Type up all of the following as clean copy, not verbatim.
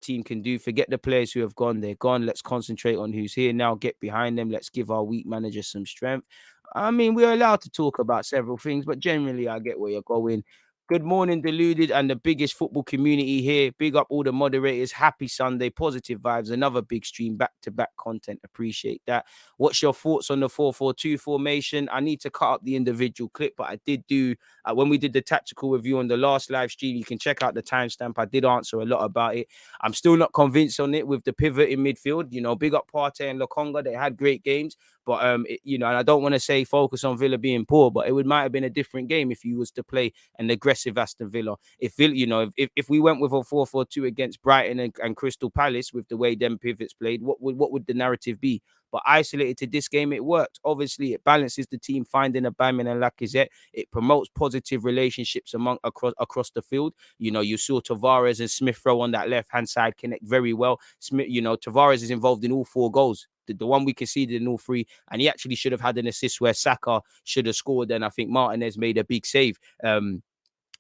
team can do. Forget the players who have gone, they're gone. Let's concentrate on who's here now, get behind them. Let's give our weak manager some strength. I mean, we're allowed to talk about several things, but generally, I get where you're going. Good morning, Deluded, and the biggest football community here. Big up all the moderators. Happy Sunday, positive vibes. Another big stream, back to back content. Appreciate that. What's your thoughts on the 4-4-2 formation? I need to cut up the individual clip, but I did do when we did the tactical review on the last live stream. You can check out the timestamp. I did answer a lot about it. I'm still not convinced on it with the pivot in midfield. You know, big up Partey and Lokonga. They had great games. But and I don't want to say focus on Villa being poor, but might have been a different game if you was to play an aggressive Aston Villa. If Villa, if we went with a 4-4-2 against Brighton and Crystal Palace with the way them pivots played, what would the narrative be? But isolated to this game, it worked. Obviously, it balances the team, finding a Aubameyang and Lacazette. It promotes positive relationships across the field. You know, you saw Tavares and Smith Rowe on that left-hand side connect very well. Tavares is involved in all 4 goals. The one we conceded in all 3, and he actually should have had an assist where Saka should have scored. And I think Martinez made a big save.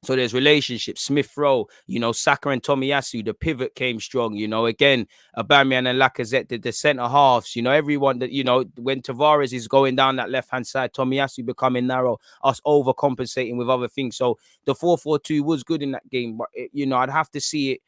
So there's relationships. Smith Rowe, Saka and Tomiyasu, the pivot came strong. Again, Aubameyang and Lacazette, the centre halves. Everyone that when Tavares is going down that left hand side, Tomiyasu becoming narrow, us overcompensating with other things. So the 4-4-2 was good in that game, but I'd have to see it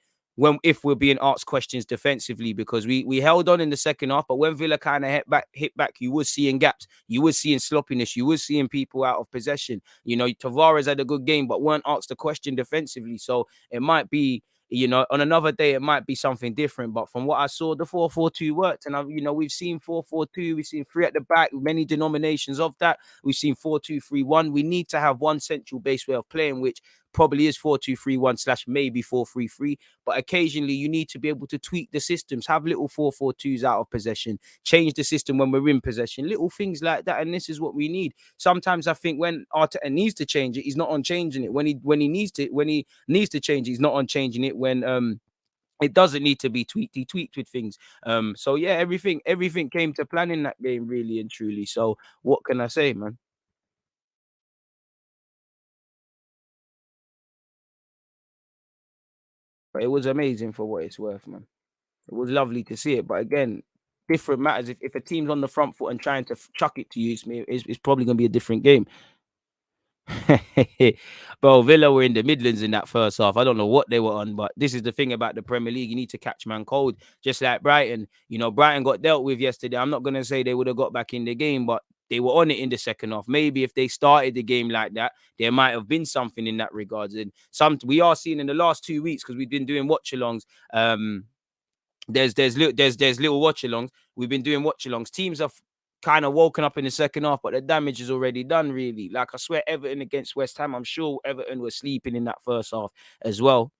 if we're being asked questions defensively, because we held on in the second half, but when Villa kind of hit back, you was seeing gaps, you was seeing sloppiness, you was seeing people out of possession. Tavares had a good game, but weren't asked a question defensively. So it might be, on another day, it might be something different. But from what I saw, the 4-4-2 worked. And, we've seen 4-4-2. We've seen 3 at the back, many denominations of that. We've seen 4-2-3-1. We need to have one central base way of playing, which probably is 4-2-3-1 / maybe 4-3-3. But occasionally, you need to be able to tweak the systems, have little 4-4-2s out of possession, change the system when we're in possession, little things like that. And this is what we need. Sometimes I think when Arteta needs to change it, he's not on changing it. When he needs to change it, he's not on changing it. When it doesn't need to be tweaked, he tweaked with things. So yeah, everything came to plan in that game, really and truly. So what can I say, man? But it was amazing for what it's worth, man. It was lovely to see it. But again, different matters. If a team's on the front foot and trying to chuck it to you, it's probably going to be a different game. Bro, Villa were in the Midlands in that first half. I don't know what they were on, but this is the thing about the Premier League. You need to catch man cold, just like Brighton. Brighton got dealt with yesterday. I'm not going to say they would have got back in the game, but they were on it in the second half. Maybe if they started the game like that, there might have been something in that regards. And we are seeing in the last 2 weeks, because we've been doing watch-alongs. There's little watch-alongs. We've been doing watch-alongs. Teams have kind of woken up in the second half, but the damage is already done, really. Like, I swear, Everton against West Ham, I'm sure Everton were sleeping in that first half as well.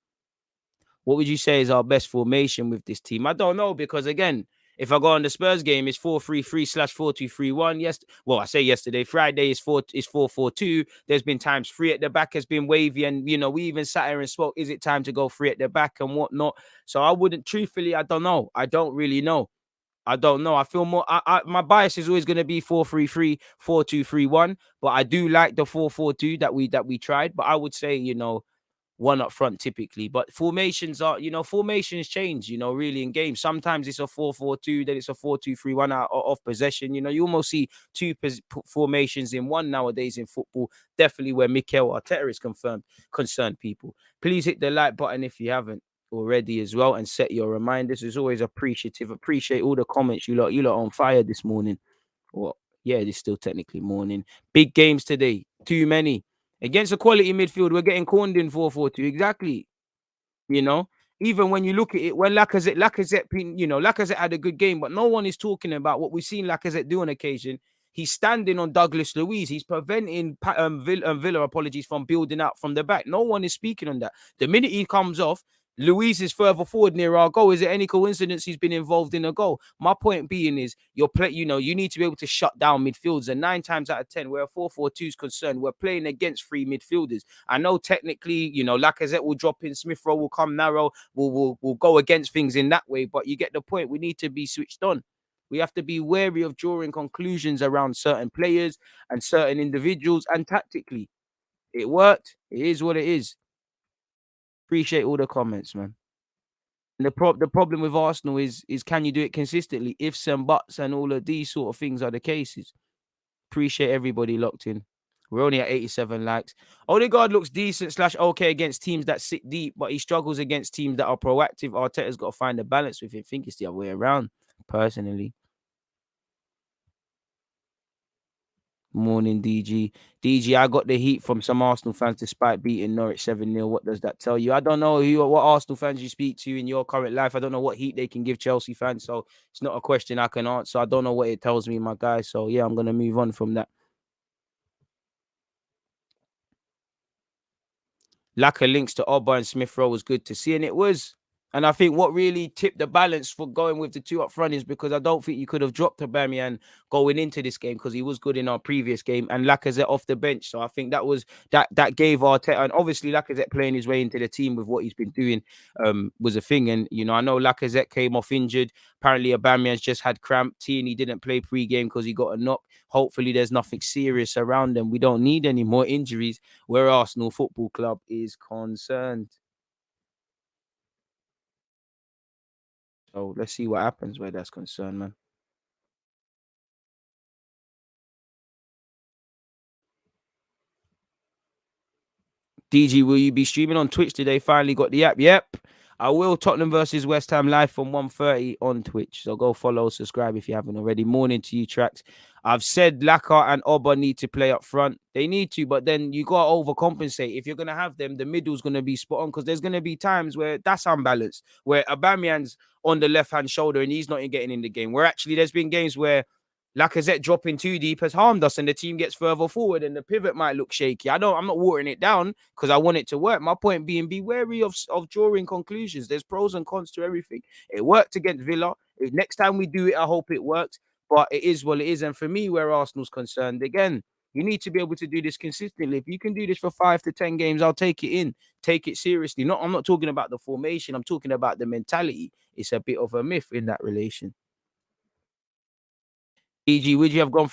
What would you say is our best formation with this team? I don't know, because again, if I go on the Spurs game, it's 4-3-3 / 4-2-3-1. Yes, well, I say yesterday, Friday is 4-4-2. There's been times 3 at the back has been wavy, and we even sat here and spoke. Is it time to go 3 at the back and whatnot? So I wouldn't, truthfully, I don't know. I don't really know. I don't know. I feel more. My bias is always going to be 4-3-3, 4-2-3-1. But I do like the 4-4-2 that we tried. But I would say, one up front typically. But formations change, really in games. Sometimes it's a 4-4-2, then it's a 4-2-3-1 out of possession. You almost see 2 formations in one nowadays in football. Definitely where Mikel Arteta is concerned, people. Please hit the like button if you haven't already as well, and set your reminders. It's always appreciative. Appreciate all the comments. You lot on fire this morning. Well, yeah, it is still technically morning. Big games today. Too many. Against a quality midfield, we're getting cornered in 4-4-2. Exactly. Even when you look at it, when Lacazette had a good game, but no one is talking about what we've seen Lacazette do on occasion. He's standing on Douglas Luiz. He's preventing Villa, apologies, from building out from the back. No one is speaking on that. The minute he comes off, Luiz is further forward near our goal. Is it any coincidence he's been involved in a goal? My point being is you need to be able to shut down midfields. And 9 times out of 10, where a 4-4-2 is concerned, we're playing against 3 midfielders. I know technically, Lacazette will drop in, Smith Rowe will come narrow, we'll go against things in that way. But you get the point. We need to be switched on. We have to be wary of drawing conclusions around certain players and certain individuals, and tactically. It worked. It is what it is. Appreciate all the comments, man. And the problem with Arsenal is can you do it consistently? Ifs and buts and all of these sort of things are the cases. Appreciate everybody locked in. We're only at 87 likes. Odegaard looks decent slash okay against teams that sit deep, but he struggles against teams that are proactive. Arteta's got to find a balance with it. I think it's the other way around, personally. Morning, DG. DG, I got the heat from some Arsenal fans despite beating Norwich 7-0. What does that tell you? I don't know what Arsenal fans you speak to in your current life. I don't know what heat they can give Chelsea fans. So it's not a question I can answer. I don't know what it tells me, my guy. So yeah, I'm going to move on from that. Lack of links to Oba and Smith Rowe was good to see, and it was. And I think what really tipped the balance for going with the two up front is because I don't think you could have dropped Aubameyang going into this game because he was good in our previous game and Lacazette off the bench. So I think that gave Arteta, and obviously Lacazette playing his way into the team with what he's been doing was a thing. And I know Lacazette came off injured. Apparently Aubameyang's just had cramp. Tierney didn't play pre-game because he got a knock. Hopefully there's nothing serious around them. We don't need any more injuries where Arsenal Football Club is concerned. So let's see what happens where that's concerned, man. DG, will you be streaming on Twitch today? Finally got the app. Yep. I will. Tottenham versus West Ham live from 1:30 on Twitch. So go follow, subscribe if you haven't already. Morning to you, Tracks. I've said Laka and Oba need to play up front. They need to, but then you got to overcompensate. If you're going to have them, the middle's going to be spot on because there's going to be times where that's unbalanced, where Aubameyang's on the left-hand shoulder and he's not getting in the game. Where actually there's been games where Lacazette dropping too deep has harmed us and the team gets further forward and the pivot might look shaky. I'm not watering it down because I want it to work. My point being, be wary of drawing conclusions. There's pros and cons to everything. It worked against Villa. Next time we do it, I hope it works. But it is what it is. And for me, where Arsenal's concerned, again, you need to be able to do this consistently. If you can do this for 5 to 10 games, I'll take it in. Take it seriously. I'm not talking about the formation. I'm talking about the mentality. It's a bit of a myth in that relation. E.g., would you have gone